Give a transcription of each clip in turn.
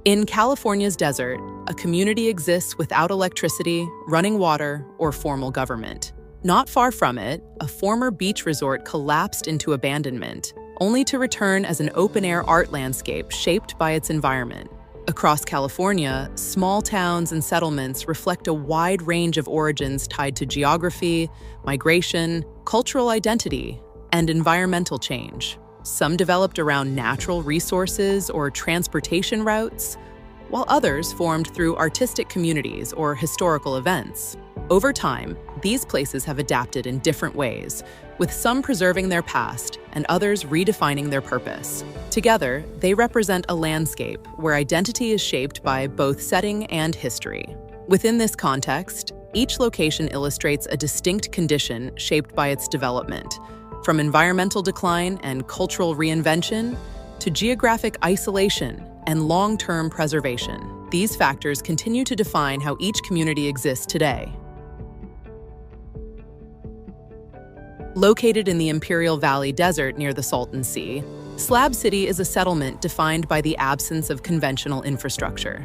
In California's desert, a community exists without electricity, running water, or formal government. Not far from it, a former beach resort collapsed into abandonment, only to return as an open-air art landscape shaped by its environment. Across California, small towns and settlements reflect a wide range of origins tied to geography, migration, cultural identity, and environmental change. Some developed around natural resources or transportation routes, while others formed through artistic communities or historical events. Over time, these places have adapted in different ways, with some preserving their past and others redefining their purpose. Together, they represent a landscape where identity is shaped by both setting and history. Within this context, each location illustrates a distinct condition shaped by its development, from environmental decline and cultural reinvention to geographic isolation and long-term preservation. These factors continue to define how each community exists today. Located in the Imperial Valley Desert near the Salton Sea, Slab City is a settlement defined by the absence of conventional infrastructure.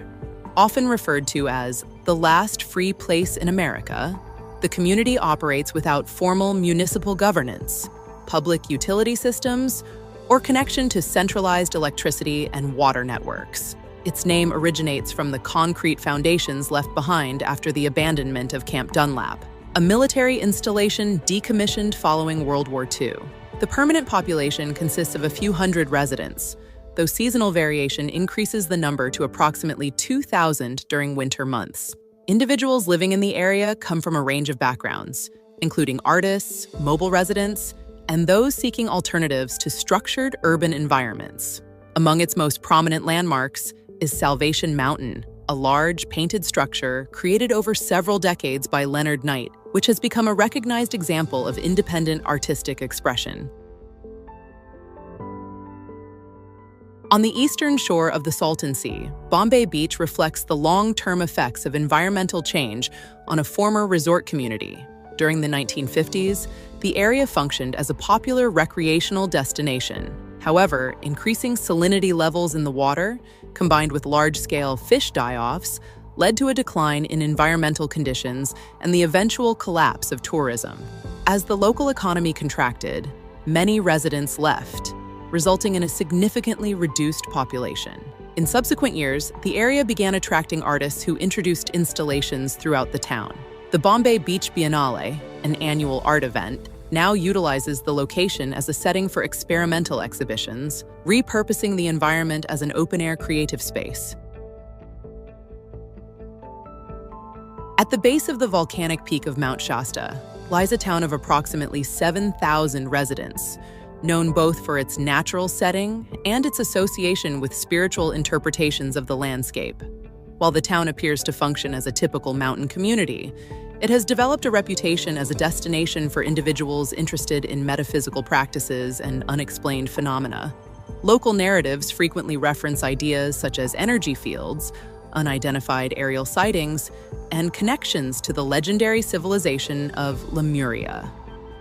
Often referred to as the last free place in America, the community operates without formal municipal governance, public utility systems, or connection to centralized electricity and water networks. Its name originates from the concrete foundations left behind after the abandonment of Camp Dunlap, a military installation decommissioned following World War II. The permanent population consists of a few hundred residents, though seasonal variation increases the number to approximately 2,000 during winter months. Individuals living in the area come from a range of backgrounds, including artists, mobile residents, and those seeking alternatives to structured urban environments. Among its most prominent landmarks is Salvation Mountain, a large, painted structure created over several decades by Leonard Knight, which has become a recognized example of independent artistic expression. On the eastern shore of the Salton Sea, Bombay Beach reflects the long-term effects of environmental change on a former resort community. During the 1950s, the area functioned as a popular recreational destination. However, increasing salinity levels in the water, combined with large-scale fish die-offs, led to a decline in environmental conditions and the eventual collapse of tourism. As the local economy contracted, many residents left, resulting in a significantly reduced population. In subsequent years, the area began attracting artists who introduced installations throughout the town. The Bombay Beach Biennale, an annual art event, now utilizes the location as a setting for experimental exhibitions, repurposing the environment as an open-air creative space. At the base of the volcanic peak of Mount Shasta lies a town of approximately 7,000 residents, known both for its natural setting and its association with spiritual interpretations of the landscape. While the town appears to function as a typical mountain community, it has developed a reputation as a destination for individuals interested in metaphysical practices and unexplained phenomena. Local narratives frequently reference ideas such as energy fields, unidentified aerial sightings, and connections to the legendary civilization of Lemuria.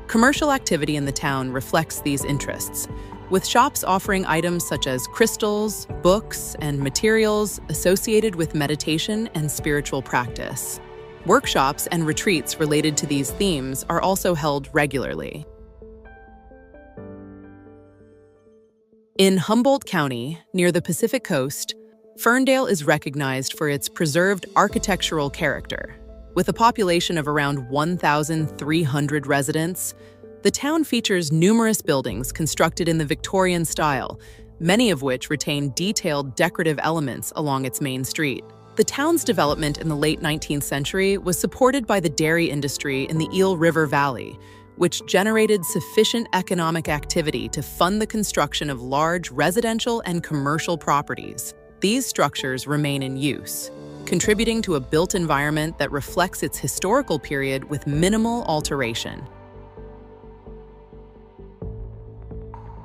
Commercial activity in the town reflects these interests, with shops offering items such as crystals, books, and materials associated with meditation and spiritual practice. Workshops and retreats related to these themes are also held regularly. In Humboldt County, near the Pacific Coast, Ferndale is recognized for its preserved architectural character. With a population of around 1,300 residents, the town features numerous buildings constructed in the Victorian style, many of which retain detailed decorative elements along its main street. The town's development in the late 19th century was supported by the dairy industry in the Eel River Valley, which generated sufficient economic activity to fund the construction of large residential and commercial properties. These structures remain in use, contributing to a built environment that reflects its historical period with minimal alteration.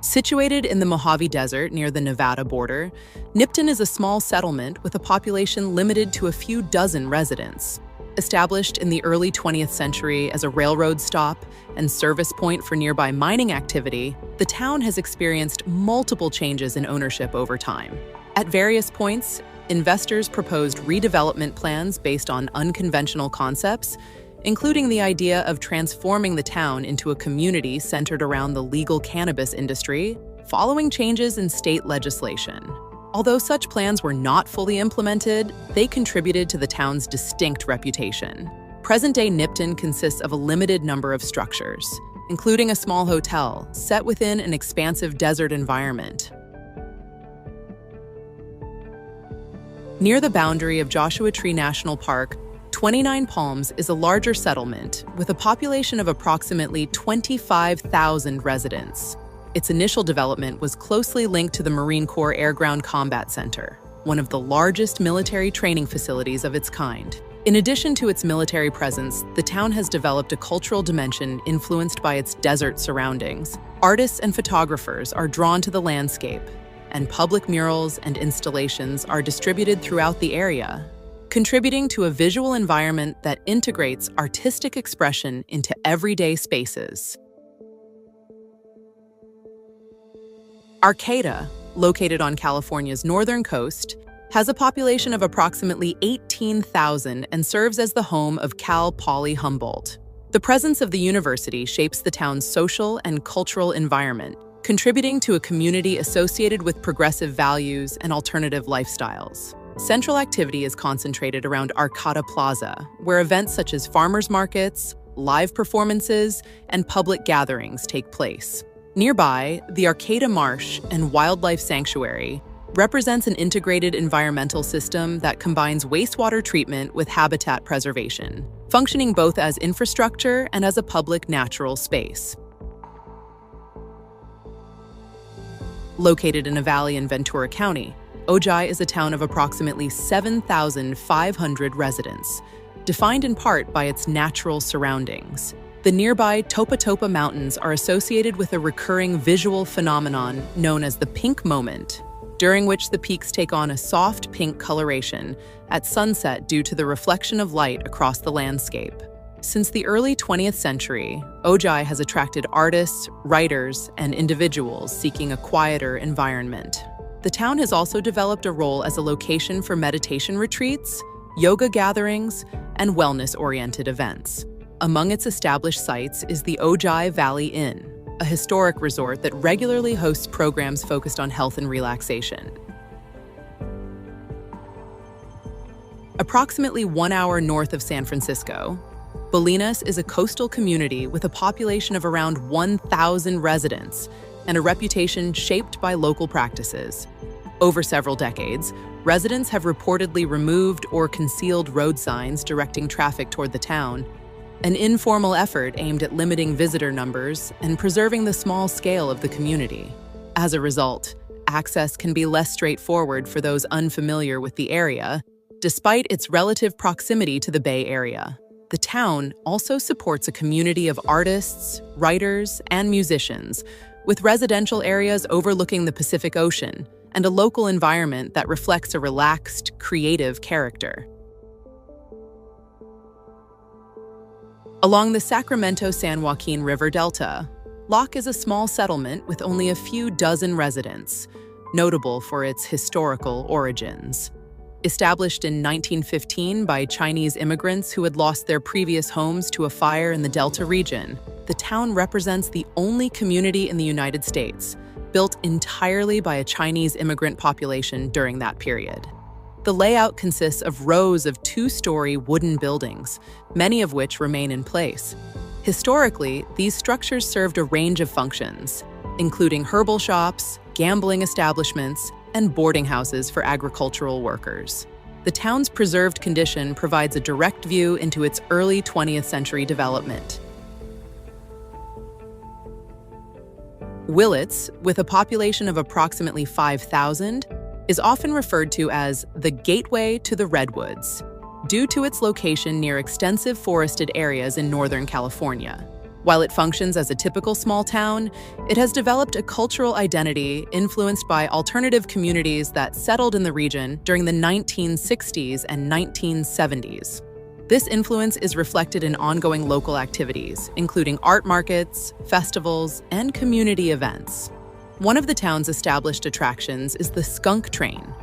Situated in the Mojave Desert near the Nevada border, Nipton is a small settlement with a population limited to a few dozen residents. Established in the early 20th century as a railroad stop and service point for nearby mining activity, the town has experienced multiple changes in ownership over time. At various points, investors proposed redevelopment plans based on unconventional concepts, including the idea of transforming the town into a community centered around the legal cannabis industry, following changes in state legislation. Although such plans were not fully implemented, they contributed to the town's distinct reputation. Present-day Nipton consists of a limited number of structures, including a small hotel set within an expansive desert environment. Near the boundary of Joshua Tree National Park, 29 Palms is a larger settlement with a population of approximately 25,000 residents. Its initial development was closely linked to the Marine Corps Air Ground Combat Center, one of the largest military training facilities of its kind. In addition to its military presence, the town has developed a cultural dimension influenced by its desert surroundings. Artists and photographers are drawn to the landscape, and public murals and installations are distributed throughout the area, contributing to a visual environment that integrates artistic expression into everyday spaces. Arcata, located on California's northern coast, has a population of approximately 18,000 and serves as the home of Cal Poly Humboldt. The presence of the university shapes the town's social and cultural environment, contributing to a community associated with progressive values and alternative lifestyles. Central activity is concentrated around Arcata Plaza, where events such as farmers markets, live performances, and public gatherings take place. Nearby, the Arcata Marsh and Wildlife Sanctuary represents an integrated environmental system that combines wastewater treatment with habitat preservation, functioning both as infrastructure and as a public natural space. Located in a valley in Ventura County, Ojai is a town of approximately 7,500 residents, defined in part by its natural surroundings. The nearby Topa Topa Mountains are associated with a recurring visual phenomenon known as the pink moment, during which the peaks take on a soft pink coloration at sunset due to the reflection of light across the landscape. Since the early 20th century, Ojai has attracted artists, writers, and individuals seeking a quieter environment. The town has also developed a role as a location for meditation retreats, yoga gatherings, and wellness-oriented events. Among its established sites is the Ojai Valley Inn, a historic resort that regularly hosts programs focused on health and relaxation. Approximately 1 hour north of San Francisco, Bolinas is a coastal community with a population of around 1,000 residents and a reputation shaped by local practices. Over several decades, residents have reportedly removed or concealed road signs directing traffic toward the town, an informal effort aimed at limiting visitor numbers and preserving the small scale of the community. As a result, access can be less straightforward for those unfamiliar with the area, despite its relative proximity to the Bay Area. The town also supports a community of artists, writers, and musicians, with residential areas overlooking the Pacific Ocean and a local environment that reflects a relaxed, creative character. Along the Sacramento-San Joaquin River Delta, Locke is a small settlement with only a few dozen residents, notable for its historical origins. Established in 1915 by Chinese immigrants who had lost their previous homes to a fire in the Delta region, the town represents the only community in the United States built entirely by a Chinese immigrant population during that period. The layout consists of rows of two-story wooden buildings, many of which remain in place. Historically, these structures served a range of functions, including herbal shops, gambling establishments, and boarding houses for agricultural workers. The town's preserved condition provides a direct view into its early 20th century development. Willits, with a population of approximately 5,000, is often referred to as the gateway to the Redwoods, due to its location near extensive forested areas in Northern California. While it functions as a typical small town, it has developed a cultural identity influenced by alternative communities that settled in the region during the 1960s and 1970s. This influence is reflected in ongoing local activities, including art markets, festivals, and community events. One of the town's established attractions is the skunk train,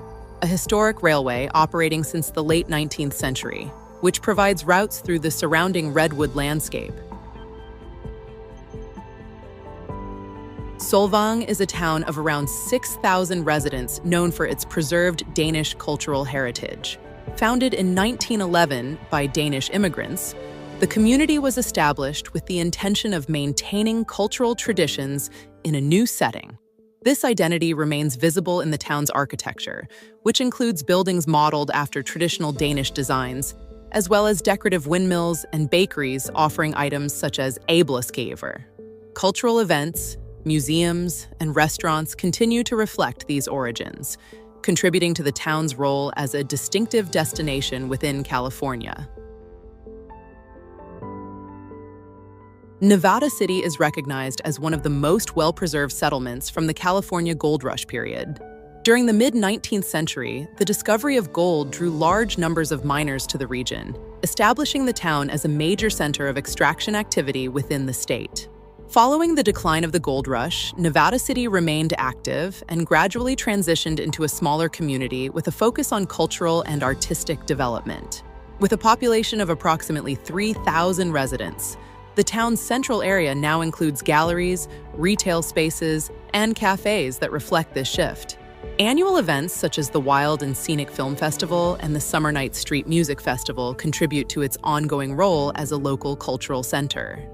a historic railway operating since the late 19th century, which provides routes through the surrounding redwood landscape. Solvang is a town of around 6,000 residents known for its preserved Danish cultural heritage. Founded in 1911 by Danish immigrants, the community was established with the intention of maintaining cultural traditions in a new setting. This identity remains visible in the town's architecture, which includes buildings modeled after traditional Danish designs, as well as decorative windmills and bakeries offering items such as æbleskiver. Cultural events, museums, and restaurants continue to reflect these origins, contributing to the town's role as a distinctive destination within California. Nevada City is recognized as one of the most well-preserved settlements from the California Gold Rush period. During the mid-19th century, the discovery of gold drew large numbers of miners to the region, establishing the town as a major center of extraction activity within the state. Following the decline of the gold rush, Nevada City remained active and gradually transitioned into a smaller community with a focus on cultural and artistic development. With a population of approximately 3,000 residents, the town's central area now includes galleries, retail spaces, and cafes that reflect this shift. Annual events such as the Wild and Scenic Film Festival and the Summer Night Street Music Festival contribute to its ongoing role as a local cultural center.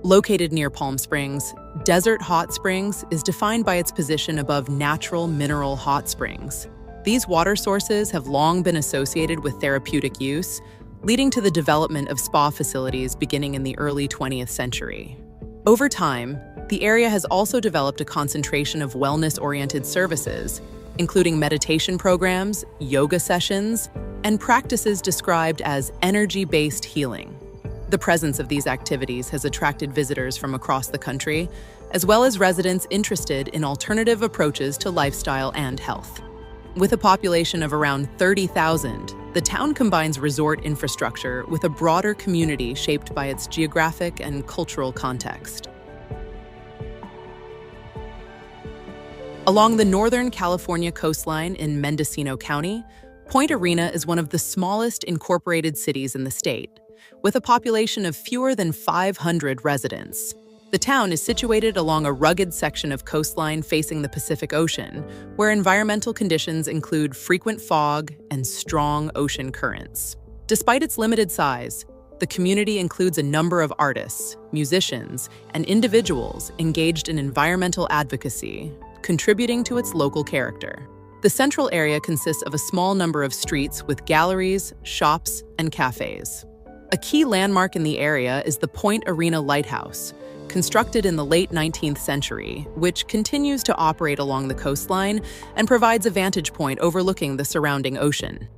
Located near Palm Springs, Desert Hot Springs is defined by its position above natural mineral hot springs. These water sources have long been associated with therapeutic use, leading to the development of spa facilities beginning in the early 20th century. Over time, the area has also developed a concentration of wellness-oriented services, including meditation programs, yoga sessions, and practices described as energy-based healing. The presence of these activities has attracted visitors from across the country, as well as residents interested in alternative approaches to lifestyle and health. With a population of around 30,000, the town combines resort infrastructure with a broader community shaped by its geographic and cultural context. Along the Northern California coastline in Mendocino County, Point Arena is one of the smallest incorporated cities in the state, with a population of fewer than 500 residents. The town is situated along a rugged section of coastline facing the Pacific Ocean, where environmental conditions include frequent fog and strong ocean currents. Despite its limited size, the community includes a number of artists, musicians, and individuals engaged in environmental advocacy, contributing to its local character. The central area consists of a small number of streets with galleries, shops, and cafes. A key landmark in the area is the Point Arena Lighthouse, constructed in the late 19th century, which continues to operate along the coastline and provides a vantage point overlooking the surrounding ocean.